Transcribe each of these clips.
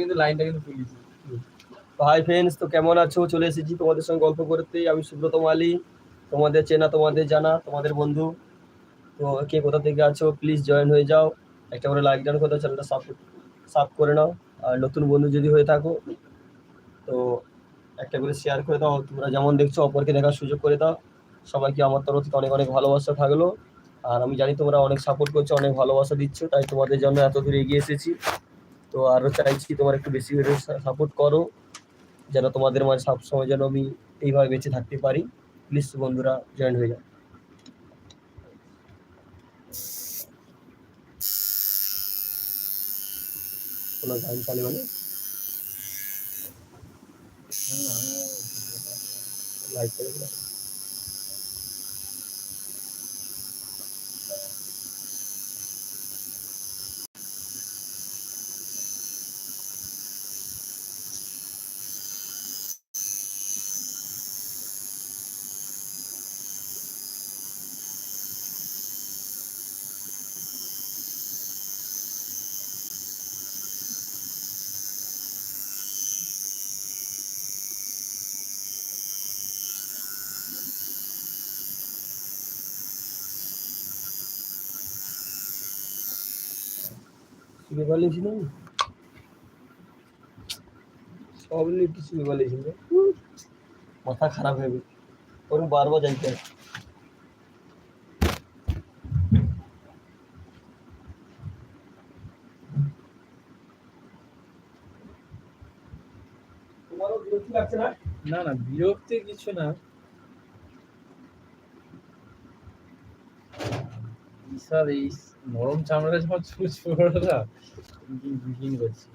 কিন্তু লাইনটা কিন্তু পুলিশ। হাই ফ্রেন্ডস, তো কেমন আছো? চলে এসেছি তোমাদের সঙ্গে গল্প করতে। আমি সুব্রত মালি, তোমাদের চেনা, তোমাদের জানা, তোমাদের বন্ধু। তো কে কোথা থেকে আছো প্লিজ জয়েন হয়ে যাও, একটা করে লাইক ডান করে দাও, চ্যানেলটা সাব করে নাও। আর নতুন বন্ধু যদি হয়ে থাকো তো একটা করে শেয়ার করে দাও। তোমরা যেমন দেখছো অপরকে দেখার সুযোগ করে দাও। সবাইকে আমার তরফ থেকে অনেক অনেক ভালোবাসা থাকলো। আর আমি জানি তোমরা অনেক সাপোর্ট করছো, অনেক ভালোবাসা দিচ্ছ, তাই তোমাদের জন্য এত দূর এগিয়ে এসেছি। তো আরও চাইছি তোমরা একটু বেশি করে সাপোর্ট করো, যেন তোমাদের মাঝে সবসময় যেন আমি এইভাবে বেঁচে থাকতে পারি। প্লিজ বন্ধুরা জয়েন হয়ে যাও। কোনো গান চালিয়ে মানে লাইক করে দিলাম। শুনে পারলেছি না আমি, সব একটু শুনে পারলেছি না, মাথা খারাপ হয়ে গেছে, ওরকম বারবার যাইতে হয়। তোমারও বিরক্তি লাগছে না? না না, বিরক্তি কিছু না। বিশাল এই নরম চামড়া যখন চুজ পড়া বিগিন করছি।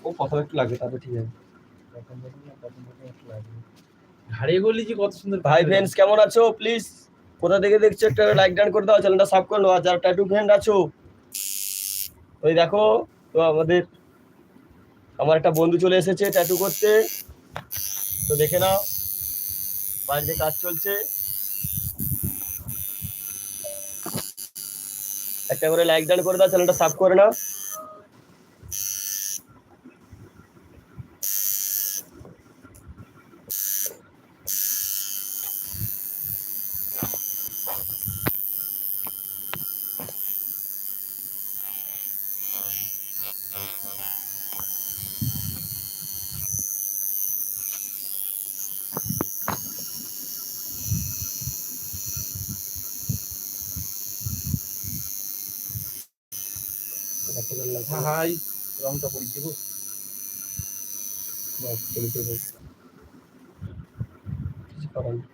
ও প্রথমে একটু লাগবে, তারপর ঠিক আছে। প্রথম একটু লাগবে। হারিয়ে গলি যে কত সুন্দর। ভাই ফ্রেন্ডস কেমন আছো? প্লিজ কোথা থেকে দেখছো একটা লাইক ডান করে দাও, চ্যানেলটা সাব করে নাও। আর যারা ট্যাটু ফ্রেন্ড আছো ওই দেখো, তো আমার একটা বন্ধু চলে এসেছে ট্যাটু করতে, তো দেখে নাও বাইরে যে কাজ চলছে। একটা করে লাইক ডান করে দাও, চ্যানেলটা সাব করে নাও। হাই রংটা পড়িছে গো। বাস চলতে কিছু করার নেই।